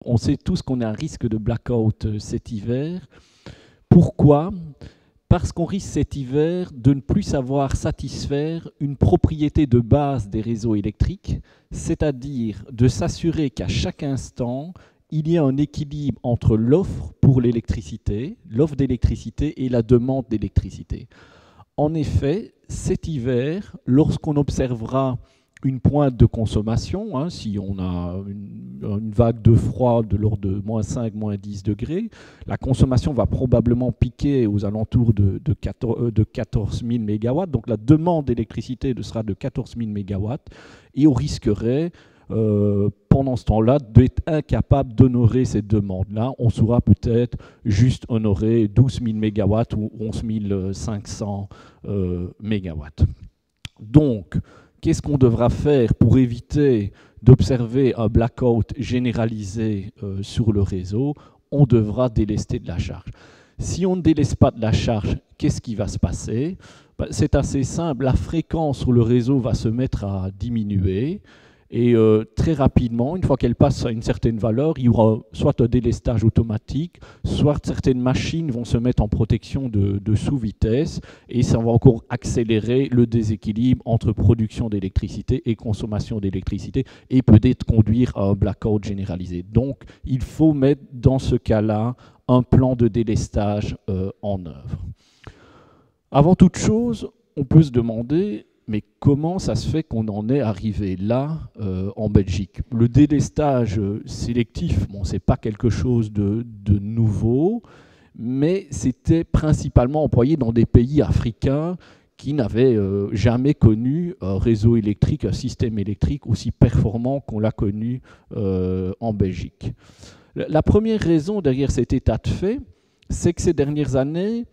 on sait tous qu'on a un risque de blackout cet hiver. Pourquoi ? Parce qu'on risque cet hiver de ne plus savoir satisfaire une propriété de base des réseaux électriques, c'est-à-dire de s'assurer qu'à chaque instant, il y a un équilibre entre l'offre pour l'électricité, l'offre d'électricité et la demande d'électricité. En effet, cet hiver, lorsqu'on observera une pointe de consommation, si on a une vague de froid de l'ordre de moins 5, moins 10 degrés, la consommation va probablement piquer aux alentours de 14 000 MW. Donc la demande d'électricité sera de 14 000 MW et on risquerait pendant ce temps-là d'être incapable d'honorer cette demande-là. On saura peut-être juste honorer 12 000 MW ou 11 500 MW. Donc, qu'est-ce qu'on devra faire pour éviter d'observer un blackout généralisé sur le réseau ? On devra délester de la charge. Si on ne délaisse pas de la charge, qu'est-ce qui va se passer ? C'est assez simple, la fréquence sur le réseau va se mettre à diminuer et très rapidement, une fois qu'elle passe à une certaine valeur, il y aura soit un délestage automatique, soit certaines machines vont se mettre en protection de sous-vitesse et ça va encore accélérer le déséquilibre entre production d'électricité et consommation d'électricité et peut-être conduire à un blackout généralisé. Donc, il faut mettre dans ce cas-là un plan de délestage en œuvre. Avant toute chose, on peut se demander, mais comment ça se fait qu'on en est arrivé là en Belgique ? Le délestage sélectif, bon, ce n'est pas quelque chose de nouveau, mais c'était principalement employé dans des pays africains qui n'avaient jamais connu un réseau électrique, un système électrique aussi performant qu'on l'a connu en Belgique. La première raison derrière cet état de fait, c'est que ces dernières années,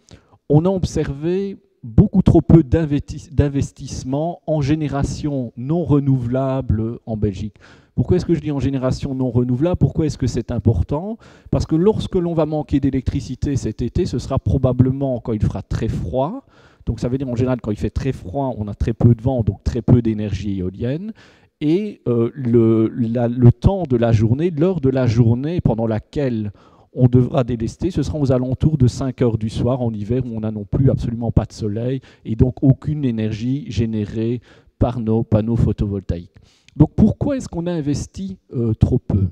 on a observé beaucoup trop peu d'investissements en génération non renouvelable en Belgique. Pourquoi est-ce que je dis en génération non renouvelable ? Pourquoi est-ce que c'est important ? Parce que lorsque l'on va manquer d'électricité cet été, ce sera probablement quand il fera très froid. Donc ça veut dire en général quand il fait très froid, on a très peu de vent, donc très peu d'énergie éolienne. Et le temps de la journée, l'heure de la journée pendant laquelle on devra délester, ce sera aux alentours de 5 heures du soir en hiver où on n'a non plus absolument pas de soleil et donc aucune énergie générée par nos panneaux photovoltaïques. Donc pourquoi est-ce qu'on a investi trop peu ?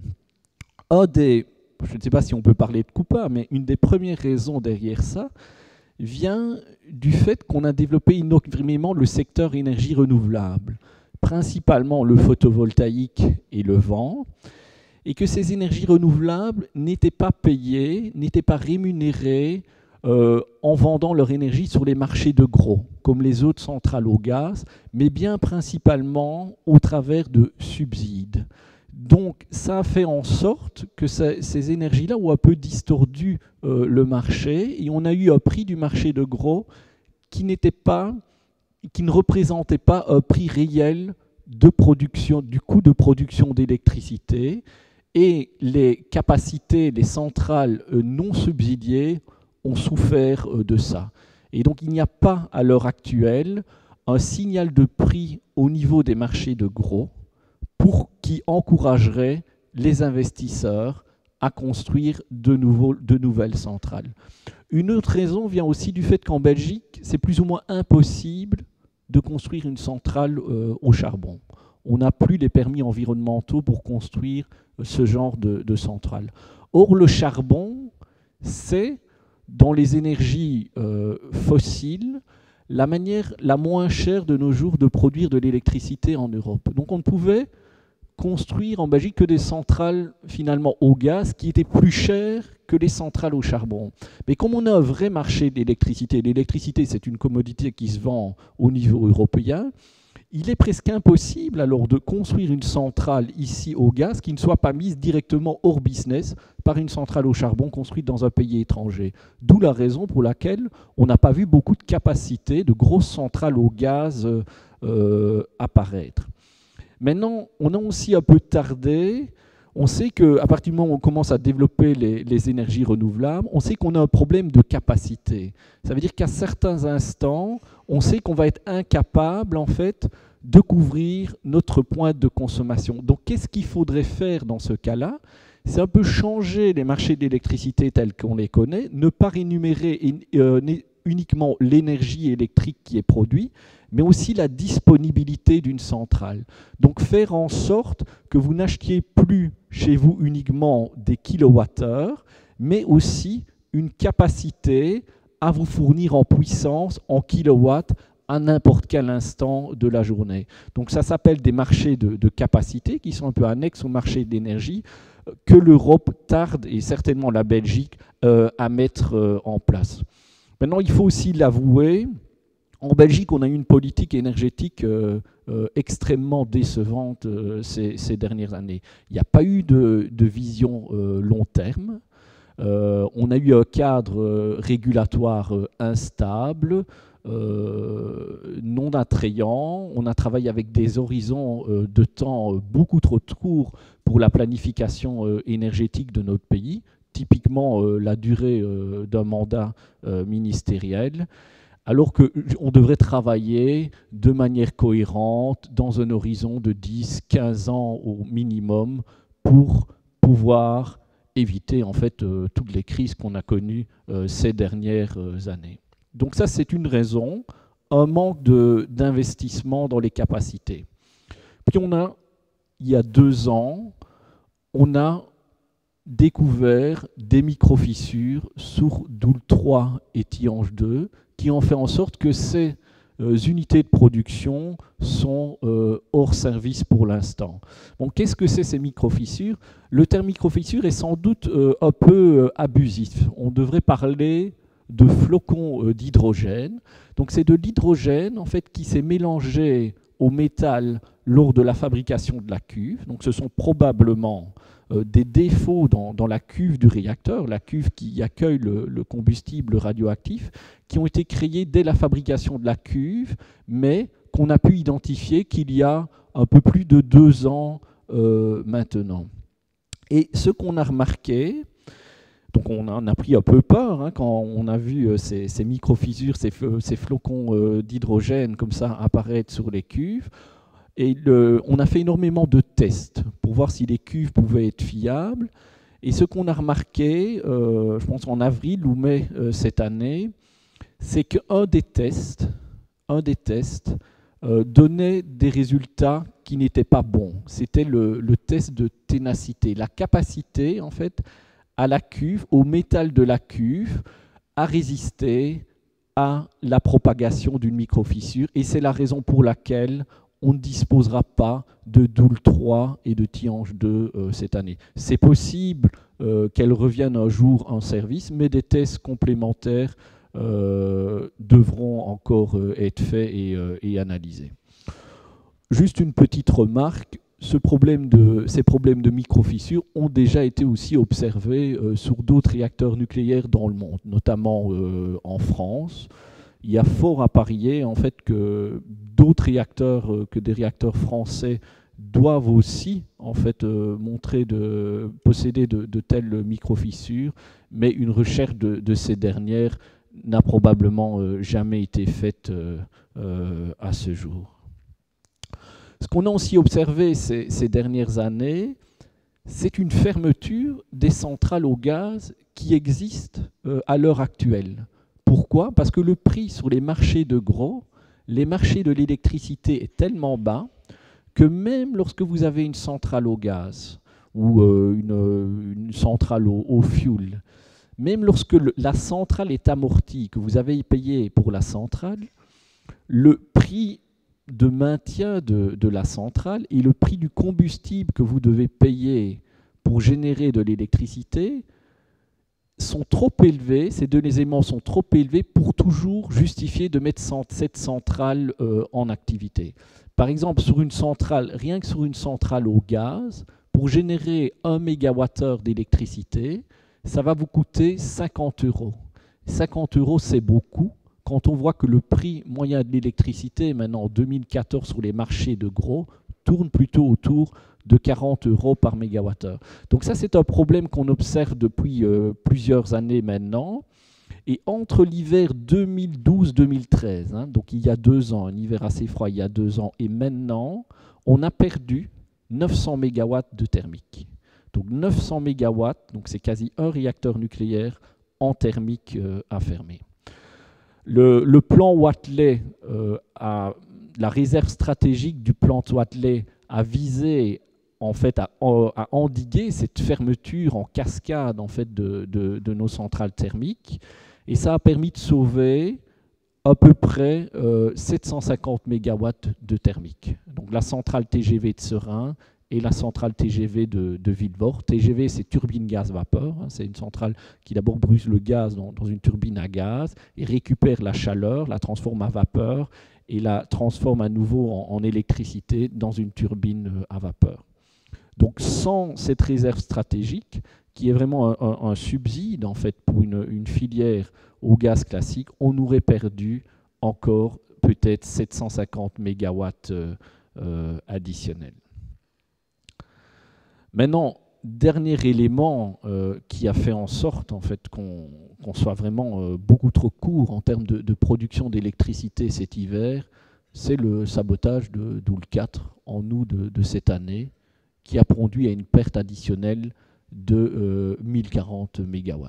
Je ne sais pas si on peut parler de coupable, mais une des premières raisons derrière ça vient du fait qu'on a développé énormément le secteur énergie renouvelable, principalement le photovoltaïque et le vent, et que ces énergies renouvelables n'étaient pas payées, n'étaient pas rémunérées en vendant leur énergie sur les marchés de gros, comme les autres centrales au gaz, mais bien principalement au travers de subsides. Donc ça a fait en sorte que ces énergies-là ont un peu distordu le marché, et on a eu un prix du marché de gros qui ne représentait pas un prix réel de production, du coût de production d'électricité. Et les capacités, les centrales non subsidiées ont souffert de ça. Et donc il n'y a pas à l'heure actuelle un signal de prix au niveau des marchés de gros qui encouragerait les investisseurs à construire de nouvelles centrales. Une autre raison vient aussi du fait qu'en Belgique, c'est plus ou moins impossible de construire une centrale au charbon. On n'a plus les permis environnementaux pour construire ce genre de centrale. Or, le charbon, c'est, dans les énergies fossiles, la manière la moins chère de nos jours de produire de l'électricité en Europe. Donc on ne pouvait construire en Belgique que des centrales finalement au gaz qui étaient plus chères que les centrales au charbon. Mais comme on a un vrai marché d'électricité, l'électricité c'est une commodité qui se vend au niveau européen, il est presque impossible alors de construire une centrale ici au gaz qui ne soit pas mise directement hors business par une centrale au charbon construite dans un pays étranger. D'où la raison pour laquelle on n'a pas vu beaucoup de capacités de grosses centrales au gaz apparaître. Maintenant, on a aussi un peu tardé. On sait qu'à partir du moment où on commence à développer les énergies renouvelables, on sait qu'on a un problème de capacité. Ça veut dire qu'à certains instants, on sait qu'on va être incapable, en fait, de couvrir notre pointe de consommation. Donc, qu'est-ce qu'il faudrait faire dans ce cas-là ? c'est un peu changer les marchés de l'électricité tels qu'on les connaît, ne pas rémunérer uniquement l'énergie électrique qui est produite, mais aussi la disponibilité d'une centrale. Donc faire en sorte que vous n'achetiez plus chez vous uniquement des kilowattheures, mais aussi une capacité à vous fournir en puissance, en kilowatts, à n'importe quel instant de la journée. Donc ça s'appelle des marchés de capacité qui sont un peu annexes au marché de l'énergie que l'Europe tarde, et certainement la Belgique, à mettre en place. Maintenant, il faut aussi l'avouer, en Belgique, on a eu une politique énergétique extrêmement décevante ces dernières années. Il n'y a pas eu de vision long terme. On a eu un cadre régulatoire instable, non attrayant. On a travaillé avec des horizons de temps beaucoup trop courts pour la planification énergétique de notre pays, typiquement la durée d'un mandat ministériel, alors qu'on devrait travailler de manière cohérente dans un horizon de 10-15 ans au minimum pour pouvoir éviter en fait toutes les crises qu'on a connues ces dernières années. Donc ça, c'est une raison, un manque d'investissement dans les capacités. Puis il y a 2 ans, on a découvert des micro-fissures sur Doel 3 et Tihange 2 qui ont fait en sorte que ces unités de production sont hors service pour l'instant. Bon, qu'est-ce que c'est ces micro-fissures? Le terme micro-fissure est sans doute un peu abusif. On devrait parler de flocons d'hydrogène. Donc c'est de l'hydrogène en fait, qui s'est mélangé au métal lors de la fabrication de la cuve. Donc ce sont probablement des défauts dans la cuve du réacteur, la cuve qui accueille le combustible radioactif, qui ont été créés dès la fabrication de la cuve, mais qu'on a pu identifier qu'il y a un peu plus de 2 ans maintenant. Et ce qu'on a remarqué, donc on en a pris un peu peur hein, quand on a vu ces micro-fissures, ces flocons d'hydrogène comme ça apparaître sur les cuves. Et on a fait énormément de tests pour voir si les cuves pouvaient être fiables. Et ce qu'on a remarqué, je pense en avril ou mai cette année, c'est qu'un des tests donnait des résultats qui n'étaient pas bons. C'était le test de ténacité, la capacité en fait à la cuve, au métal de la cuve, à résister à la propagation d'une micro-fissure. Et c'est la raison pour laquelle on ne disposera pas de Doel 3 et de Tihange 2 cette année. C'est possible qu'elles reviennent un jour en service, mais des tests complémentaires devront encore être faits et analysés. Juste une petite remarque, ces problèmes de micro-fissures ont déjà été aussi observés sur d'autres réacteurs nucléaires dans le monde, notamment en France. Il y a fort à parier en fait que d'autres réacteurs que des réacteurs français doivent aussi en fait posséder de telles micro-fissures, mais une recherche de ces dernières n'a probablement jamais été faite à ce jour. Ce qu'on a aussi observé ces dernières années, c'est une fermeture des centrales au gaz qui existent à l'heure actuelle. Pourquoi? Parce que le prix sur les marchés de gros, les marchés de l'électricité est tellement bas que même lorsque vous avez une centrale au gaz ou une centrale au fuel, même lorsque la centrale est amortie, que vous avez payé pour la centrale, le prix de maintien de la centrale et le prix du combustible que vous devez payer pour générer de l'électricité sont trop élevés, ces deux éléments sont trop élevés pour toujours justifier de mettre cette centrale en activité. Par exemple, sur une centrale, rien que sur une centrale au gaz, pour générer 1 MWh d'électricité, ça va vous coûter 50 €. 50 €, c'est beaucoup. Quand on voit que le prix moyen de l'électricité, maintenant en 2014 sur les marchés de gros, tourne plutôt autour de 40 € par mégawattheure. Donc ça, c'est un problème qu'on observe depuis plusieurs années maintenant. Et entre l'hiver 2012-2013, hein, donc il y a 2 ans, un hiver assez froid il y a 2 ans, et maintenant, on a perdu 900 mégawatts de thermique. Donc 900 MW, donc c'est quasi un réacteur nucléaire en thermique à fermer. Le plan Watley, la réserve stratégique du plan Watley a visé en fait à endiguer cette fermeture en cascade en fait de nos centrales thermiques, et ça a permis de sauver à peu près 750 MW de thermique. Donc la centrale TGV de Seraing et la centrale TGV de Villevorde. TGV, c'est turbine gaz-vapeur. Hein, c'est une centrale qui d'abord brûle le gaz dans une turbine à gaz et récupère la chaleur, la transforme à vapeur et la transforme à nouveau en électricité dans une turbine à vapeur. Donc sans cette réserve stratégique, qui est vraiment un subside en fait, pour une filière au gaz classique, on aurait perdu encore peut-être 750 MW additionnels. Maintenant, dernier élément qui a fait en sorte en fait, qu'on soit vraiment beaucoup trop court en termes de production d'électricité cet hiver, c'est le sabotage de Doel 4 en août de cette année, qui a produit à une perte additionnelle de 1040 MW.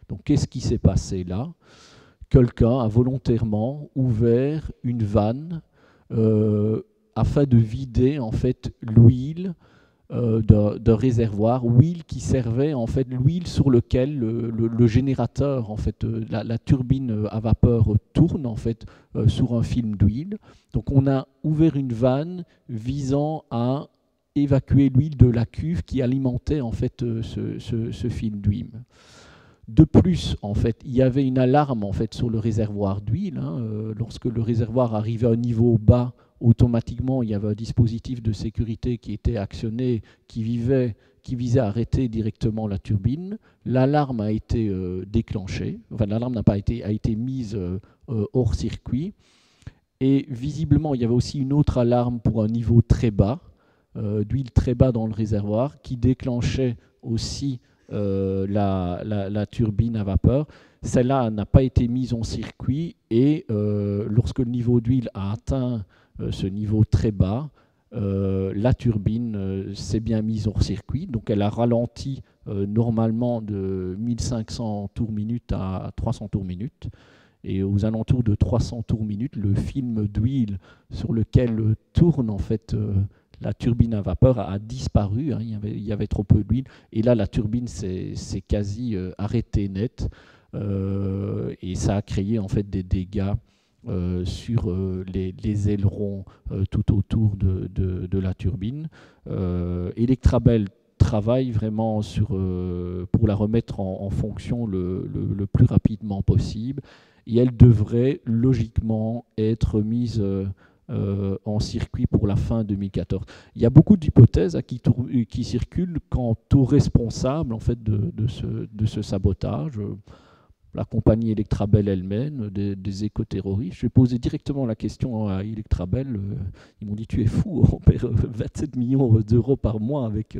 Donc qu'est-ce qui s'est passé là? Quelqu'un a volontairement ouvert une vanne afin de vider en fait l'huile d'un réservoir, huile qui servait en fait l'huile sur lequel le générateur, en fait, la turbine à vapeur tourne en fait sur un film d'huile. Donc on a ouvert une vanne visant à évacuer l'huile de la cuve qui alimentait en fait ce film d'huile. De plus, en fait, il y avait une alarme en fait sur le réservoir d'huile. Hein, lorsque le réservoir arrivait à un niveau bas, automatiquement, il y avait un dispositif de sécurité qui était actionné, qui visait à arrêter directement la turbine. L'alarme a été déclenchée. Enfin, l'alarme a été mise hors circuit. Et visiblement, il y avait aussi une autre alarme pour un niveau très bas, d'huile très bas dans le réservoir, qui déclenchait aussi la turbine à vapeur. Celle-là n'a pas été mise en circuit et lorsque le niveau d'huile a atteint ce niveau très bas, la turbine s'est bien mise hors circuit. Donc elle a ralenti normalement de 1500 tours minute à 300 tours minute. Et aux alentours de 300 tours minute, le film d'huile sur lequel tourne en fait la turbine à vapeur a disparu, hein, il y avait trop peu d'huile, et là la turbine s'est quasi arrêtée net, et ça a créé en fait des dégâts sur les ailerons tout autour de la turbine. Electrabel travaille vraiment pour la remettre en fonction le plus rapidement possible, et elle devrait logiquement être mise en circuit pour la fin 2014. Il y a beaucoup d'hypothèses qui circulent quant aux responsables en fait, de ce sabotage. La compagnie Electrabel elle-même, des écoterroristes. Je vais poser directement la question à Electrabel. Ils m'ont dit, tu es fou, on perd 27 millions d'euros par mois avec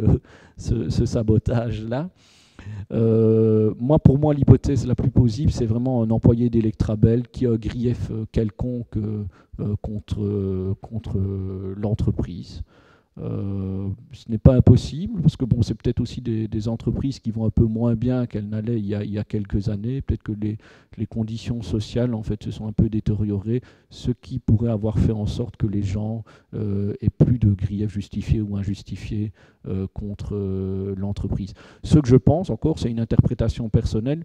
ce sabotage-là. Pour moi, l'hypothèse la plus plausible, c'est vraiment un employé d'Electrabel qui a un grief quelconque contre l'entreprise. Ce n'est pas impossible, parce que bon, c'est peut-être aussi des entreprises qui vont un peu moins bien qu'elles n'allaient il y a quelques années. Peut-être que les conditions sociales en fait, se sont un peu détériorées, ce qui pourrait avoir fait en sorte que les gens aient plus de griefs justifiés ou injustifiés contre l'entreprise. Ce que je pense, encore, c'est une interprétation personnelle,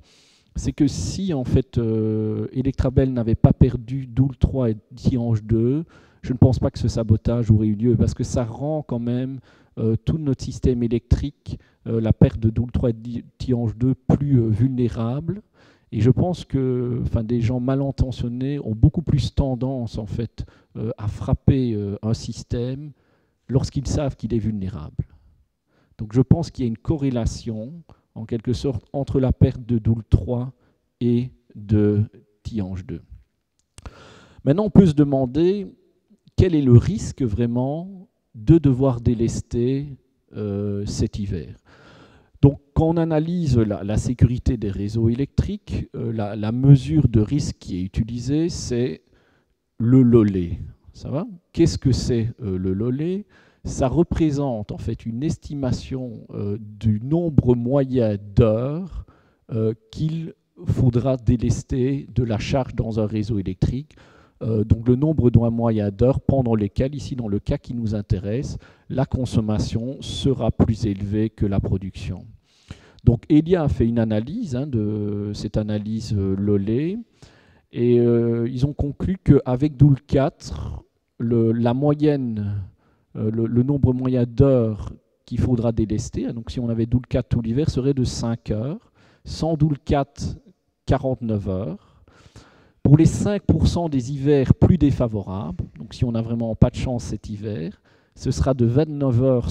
c'est que si en fait Electrabel n'avait pas perdu Doel 3 et Tihange 2, je ne pense pas que ce sabotage aurait eu lieu, parce que ça rend quand même tout notre système électrique, la perte de Doel 3 et Tihange 2, plus vulnérable. Et je pense que des gens mal intentionnés ont beaucoup plus tendance en fait, à frapper un système lorsqu'ils savent qu'il est vulnérable. Donc je pense qu'il y a une corrélation, en quelque sorte, entre la perte de Doel 3 et de Tihange 2. Maintenant, on peut se demander quel est le risque vraiment de devoir délester cet hiver. Donc, quand on analyse la sécurité des réseaux électriques, la mesure de risque qui est utilisée, c'est le LOLE. Ça va ? Qu'est-ce que c'est le LOLE ? ça représente en fait une estimation du nombre moyen d'heures qu'il faudra délester de la charge dans un réseau électrique. Donc le nombre de moyen d'heures pendant lesquelles, ici dans le cas qui nous intéresse, la consommation sera plus élevée que la production. Donc Elia a fait une analyse de cette analyse Lollet, et ils ont conclu qu'avec Doule 4, la moyenne, le nombre moyen d'heures qu'il faudra délester, donc si on avait Doule 4 tout l'hiver, serait de 5 heures, sans Doule 4, 49 heures. Pour les 5% des hivers plus défavorables, donc si on n'a vraiment pas de chance cet hiver, ce sera de 29 heures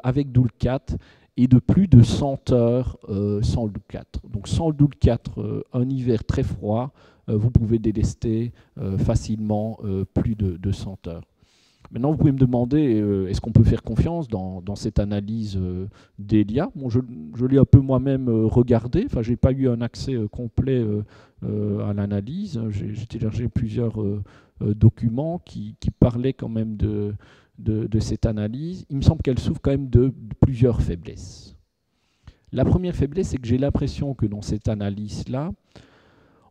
avec Doule 4 et de plus de 100 heures sans le Doule 4. Donc sans le Doule 4, un hiver très froid, vous pouvez délester facilement plus de 100 heures. Maintenant, vous pouvez me demander, est-ce qu'on peut faire confiance dans cette analyse d'Elia? Bon, je l'ai un peu moi-même regardé, enfin, je n'ai pas eu un accès complet à l'analyse. J'ai téléchargé plusieurs documents qui parlaient quand même de cette analyse. Il me semble qu'elle souffre quand même de plusieurs faiblesses. La première faiblesse, c'est que j'ai l'impression que dans cette analyse-là,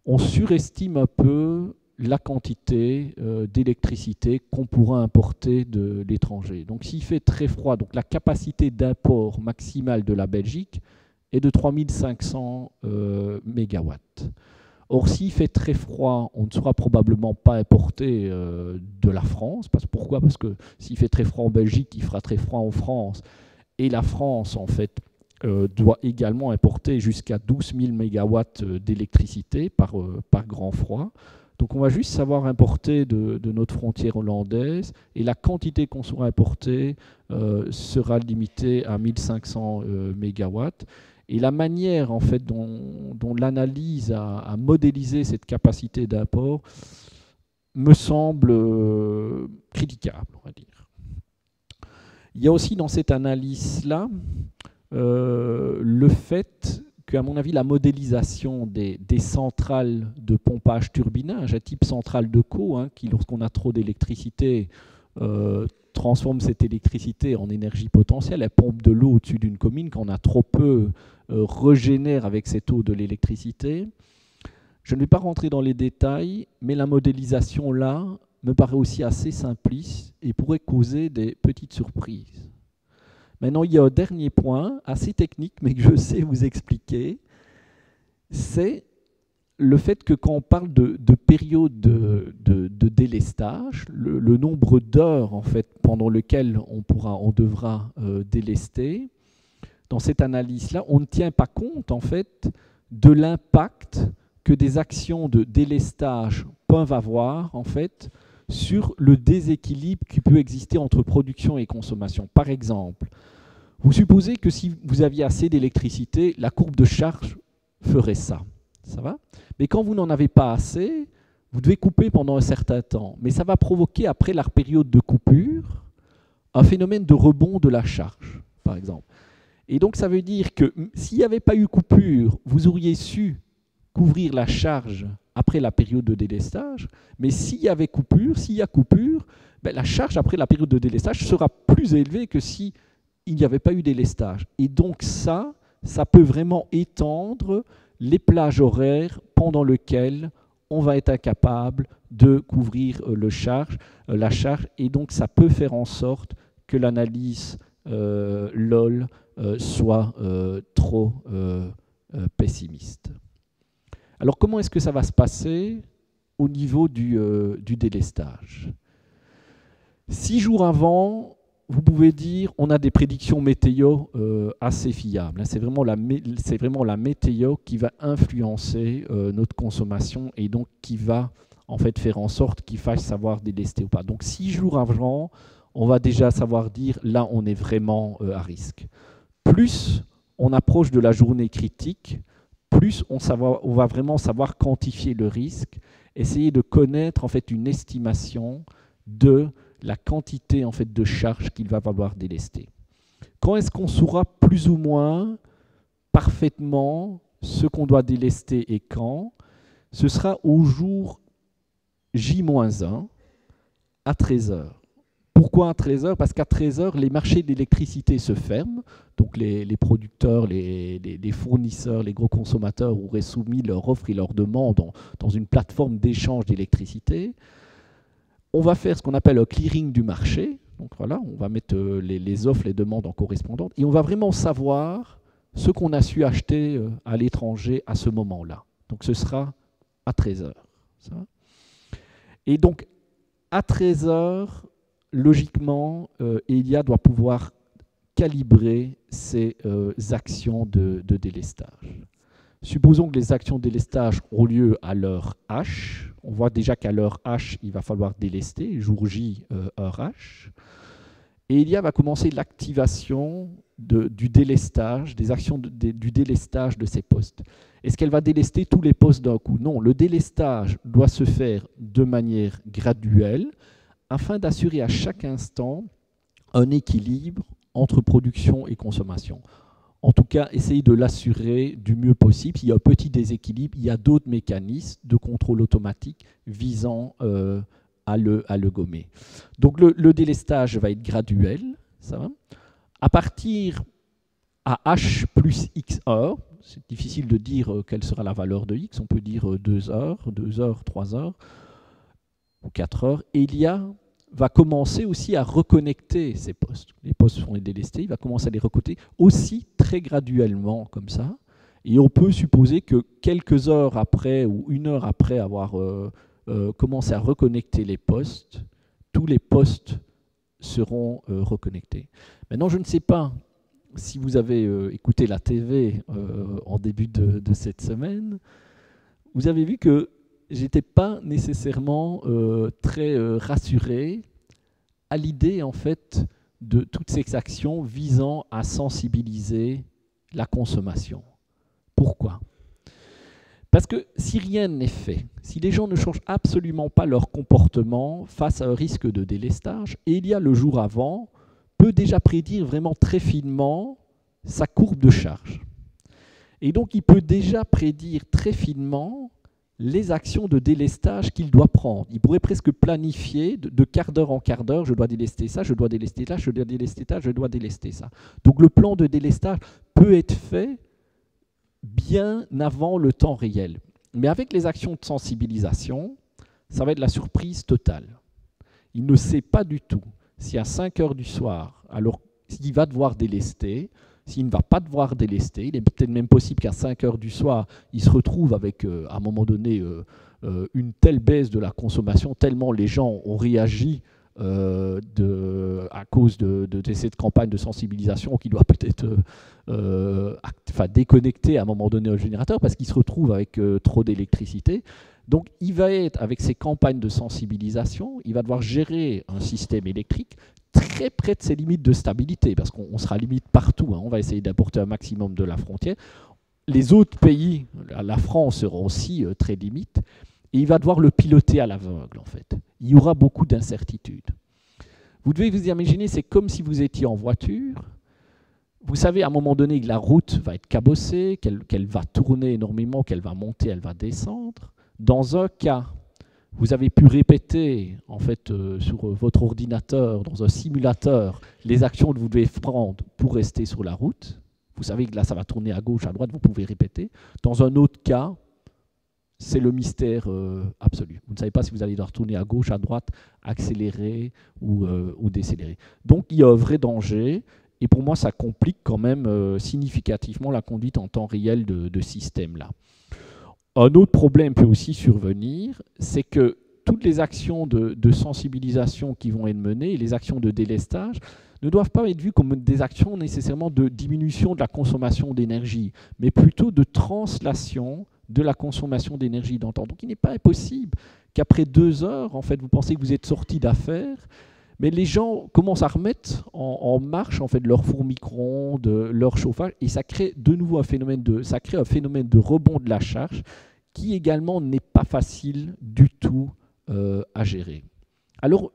on surestime un peu la quantité d'électricité qu'on pourra importer de l'étranger. Donc s'il fait très froid, donc la capacité d'import maximale de la Belgique est de 3500 MW. Or, s'il fait très froid, on ne saura probablement pas importer de la France. Pourquoi? Parce que s'il fait très froid en Belgique, il fera très froid en France. Et la France, en fait, doit également importer jusqu'à 12 000 MW d'électricité par grand froid. Donc on va juste savoir importer de notre frontière hollandaise, et la quantité qu'on saura importer sera limitée à 1500 MW. Et la manière en fait, dont l'analyse a modélisé cette capacité d'import me semble critiquable, on va dire. Il y a aussi dans cette analyse-là le fait qu'à mon avis, la modélisation des centrales de pompage turbinage à type centrale de Caux, qui, lorsqu'on a trop d'électricité, transforme cette électricité en énergie potentielle, elle pompe de l'eau au-dessus d'une commune, quand on a trop peu, régénère avec cette eau de l'électricité. Je ne vais pas rentrer dans les détails, mais la modélisation là me paraît aussi assez simpliste et pourrait causer des petites surprises. Maintenant, il y a un dernier point, assez technique, mais que je sais vous expliquer, c'est le fait que quand on parle de période de délestage, le nombre d'heures en fait, pendant lequel on devra délester, dans cette analyse-là, on ne tient pas compte en fait, de l'impact que des actions de délestage peuvent avoir en fait, sur le déséquilibre qui peut exister entre production et consommation. Par exemple, vous supposez que si vous aviez assez d'électricité, la courbe de charge ferait ça. Ça va? Mais quand vous n'en avez pas assez, vous devez couper pendant un certain temps. Mais ça va provoquer, après la période de coupure, un phénomène de rebond de la charge, par exemple. Et donc ça veut dire que s'il n'y avait pas eu coupure, vous auriez su couvrir la charge après la période de délestage, mais s'il y avait coupure, s'il y a coupure, ben la charge après la période de délestage sera plus élevée que si il n'y avait pas eu délestage. Et donc ça peut vraiment étendre les plages horaires pendant lesquelles on va être incapable de couvrir la charge, et donc ça peut faire en sorte que l'analyse LOL soit trop pessimiste. Alors comment est-ce que ça va se passer au niveau du délestage? 6 jours avant, vous pouvez dire on a des prédictions météo assez fiables. C'est vraiment la météo qui va influencer notre consommation, et donc qui va en fait faire en sorte qu'il faille savoir délester ou pas. Donc 6 jours avant, on va déjà savoir dire là on est vraiment à risque. Plus on approche de la journée critique, plus on va vraiment savoir quantifier le risque, essayer de connaître en fait une estimation de la quantité en fait de charge qu'il va falloir délester. Quand est-ce qu'on saura plus ou moins parfaitement ce qu'on doit délester et quand? Ce sera au jour J-1 à 13 h. Pourquoi à 13 heures? Parce qu'à 13 heures, les marchés d'électricité se ferment. Donc les producteurs, les fournisseurs, les gros consommateurs auraient soumis leur offre et leur demande dans une plateforme d'échange d'électricité. On va faire ce qu'on appelle un clearing du marché. Donc voilà, on va mettre les offres, les demandes en correspondance. Et on va vraiment savoir ce qu'on a su acheter à l'étranger à ce moment-là. Donc ce sera à 13 heures. Et donc à 13 heures, logiquement, Elia doit pouvoir calibrer ses actions de délestage. Supposons que les actions de délestage ont lieu à l'heure H. On voit déjà qu'à l'heure H, il va falloir délester, jour J, heure H. Et Elia va commencer l'activation du délestage, des actions du délestage de ces postes. Est-ce qu'elle va délester tous les postes d'un coup? Non, le délestage doit se faire de manière graduelle afin d'assurer à chaque instant un équilibre entre production et consommation. En tout cas, essayer de l'assurer du mieux possible. S'il y a un petit déséquilibre, il y a d'autres mécanismes de contrôle automatique visant à le gommer. Donc le délestage va être graduel. Ça va. À partir à H plus X heures, c'est difficile de dire quelle sera la valeur de X, on peut dire 2 heures, 3 heures ou 4 heures, et Elia va commencer aussi à reconnecter ces postes. Les postes sont délestés, il va commencer à les reconnecter aussi très graduellement comme ça. Et on peut supposer que quelques heures après ou 1 heure après avoir commencé à reconnecter les postes, tous les postes seront reconnectés. Maintenant, je ne sais pas si vous avez écouté la TV en début de cette semaine, vous avez vu que j'étais pas nécessairement très rassuré à l'idée en fait de toutes ces actions visant à sensibiliser la consommation. Pourquoi? Parce que si rien n'est fait, si les gens ne changent absolument pas leur comportement face à un risque de délestage, et il y a le jour avant, peut déjà prédire vraiment très finement sa courbe de charge. Et donc il peut déjà prédire très finement les actions de délestage qu'il doit prendre. Il pourrait presque planifier de quart d'heure en quart d'heure, je dois délester ça, je dois délester là, je dois délester ça, je dois délester ça. Donc le plan de délestage peut être fait bien avant le temps réel. Mais avec les actions de sensibilisation, ça va être la surprise totale. Il ne sait pas du tout si à 5 heures du soir, alors s'il va devoir délester, s'il ne va pas devoir délester, il est peut-être même possible qu'à 5 heures du soir, il se retrouve avec, à un moment donné, une telle baisse de la consommation, tellement les gens ont réagi à cause de cette campagne de sensibilisation qu'il doit peut-être déconnecter à un moment donné au générateur parce qu'il se retrouve avec trop d'électricité. Donc il va être, avec ces campagnes de sensibilisation, il va devoir gérer un système électrique très près de ses limites de stabilité, parce qu'on sera limite partout, hein. On va essayer d'apporter un maximum de la frontière. Les autres pays, la France, seront aussi très limites, et il va devoir le piloter à l'aveugle, en fait. Il y aura beaucoup d'incertitudes. Vous devez vous imaginer, c'est comme si vous étiez en voiture. Vous savez à un moment donné que la route va être cabossée, qu'elle va tourner énormément, qu'elle va monter, elle va descendre. Dans un cas, vous avez pu répéter en fait, sur votre ordinateur, dans un simulateur, les actions que vous devez prendre pour rester sur la route. Vous savez que là, ça va tourner à gauche, à droite, vous pouvez répéter. Dans un autre cas, c'est le mystère absolu. Vous ne savez pas si vous allez devoir tourner à gauche, à droite, accélérer ou décélérer. Donc, il y a un vrai danger. Et pour moi, ça complique quand même significativement la conduite en temps réel de ce système-là. Un autre problème peut aussi survenir, c'est que toutes les actions de sensibilisation qui vont être menées, les actions de délestage, ne doivent pas être vues comme des actions nécessairement de diminution de la consommation d'énergie, mais plutôt de translation de la consommation d'énergie dans le temps. Donc il n'est pas impossible qu'après 2 heures, en fait, vous pensez que vous êtes sorti d'affaires, mais les gens commencent à remettre en marche en fait, leur four micro-ondes, leur chauffage, et ça crée de nouveau un phénomène de rebond de la charge qui également n'est pas facile du tout à gérer. Alors,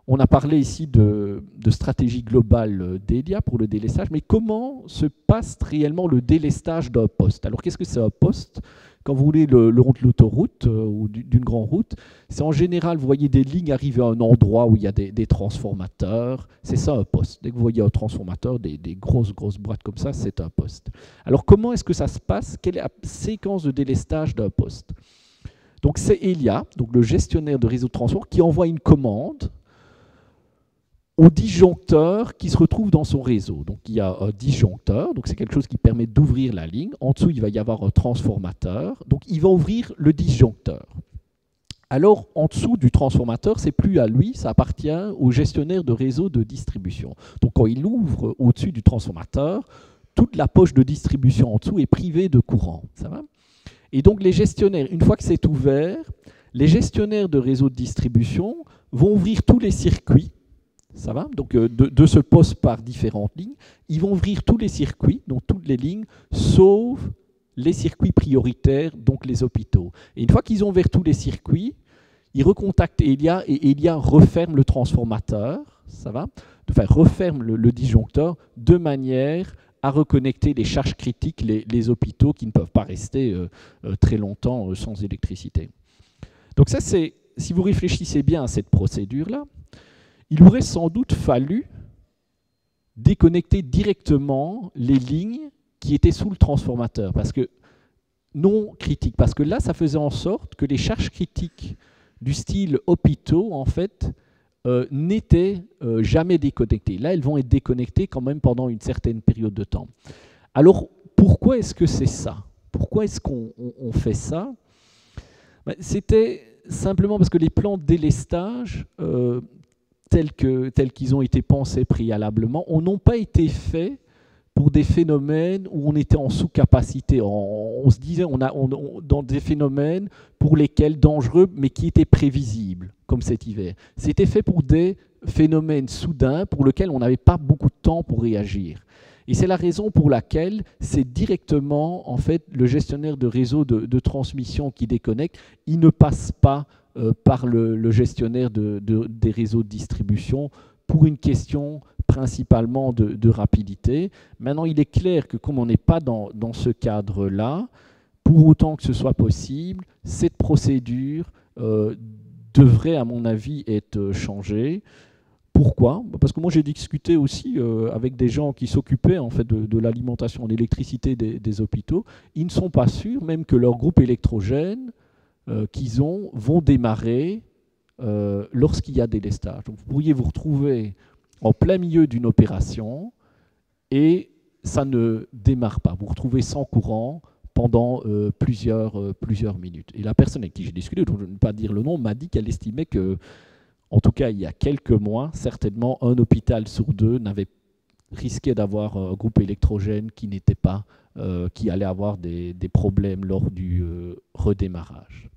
On a parlé ici de stratégie globale d'Elia pour le délestage, mais comment se passe réellement le délestage d'un poste? Alors qu'est-ce que c'est un poste? Quand vous voulez le long de l'autoroute ou d'une grande route, c'est en général, vous voyez des lignes arriver à un endroit où il y a des transformateurs. C'est ça un poste. Dès que vous voyez un transformateur, des grosses boîtes comme ça, c'est un poste. Alors comment est-ce que ça se passe? Quelle est la séquence de délestage d'un poste? Donc c'est Elia, donc le gestionnaire de réseau de transport, qui envoie une commande au disjoncteur qui se retrouve dans son réseau. Donc il y a un disjoncteur, donc c'est quelque chose qui permet d'ouvrir la ligne. En dessous, il va y avoir un transformateur, donc il va ouvrir le disjoncteur. Alors, en dessous du transformateur, c'est plus à lui, ça appartient au gestionnaire de réseau de distribution. Donc quand il ouvre au-dessus du transformateur, toute la poche de distribution en dessous est privée de courant. Ça va? Et donc les gestionnaires, une fois que c'est ouvert, les gestionnaires de réseau de distribution vont ouvrir tous les circuits. Ça va? Donc de ce poste par différentes lignes, ils vont ouvrir tous les circuits, donc toutes les lignes, sauf les circuits prioritaires, donc les hôpitaux. Et une fois qu'ils ont ouvert tous les circuits, ils recontactent Elia et Elia referme le transformateur, ça va? Enfin, referme le disjoncteur de manière à reconnecter les charges critiques, les hôpitaux qui ne peuvent pas rester très longtemps sans électricité. Donc ça, c'est, si vous réfléchissez bien à cette procédure-là, il aurait sans doute fallu déconnecter directement les lignes qui étaient sous le transformateur, parce que non critiques, parce que là, ça faisait en sorte que les charges critiques du style hôpitaux, en fait, n'étaient jamais déconnectées. Là, elles vont être déconnectées quand même pendant une certaine période de temps. Alors, pourquoi est-ce que c'est ça? Pourquoi est-ce qu'on fait ça? C'était simplement parce que les plans de délestage, tels qu'ils ont été pensés préalablement, n'ont pas été faits pour des phénomènes où on était en sous-capacité. On se disait, dans des phénomènes pour lesquels dangereux, mais qui étaient prévisibles, comme cet hiver. C'était fait pour des phénomènes soudains pour lesquels on n'avait pas beaucoup de temps pour réagir. Et c'est la raison pour laquelle c'est directement, en fait, le gestionnaire de réseau de transmission qui déconnecte. Il ne passe pas par le gestionnaire des réseaux de distribution pour une question principalement de rapidité. Maintenant, il est clair que comme on n'est pas dans ce cadre-là, pour autant que ce soit possible, cette procédure devrait, à mon avis, être changée. Pourquoi? Parce que moi, j'ai discuté aussi avec des gens qui s'occupaient en fait, de l'alimentation en électricité des hôpitaux. Ils ne sont pas sûrs, même que leur groupe électrogène qu'ils ont vont démarrer lorsqu'il y a délestage. Donc, vous pourriez vous retrouver en plein milieu d'une opération et ça ne démarre pas. Vous vous retrouvez sans courant pendant plusieurs minutes. Et la personne avec qui j'ai discuté, je ne vais pas dire le nom, m'a dit qu'elle estimait que, en tout cas il y a quelques mois, certainement un hôpital sur deux risquait d'avoir un groupe électrogène qui n'était pas, qui allait avoir des problèmes lors du redémarrage.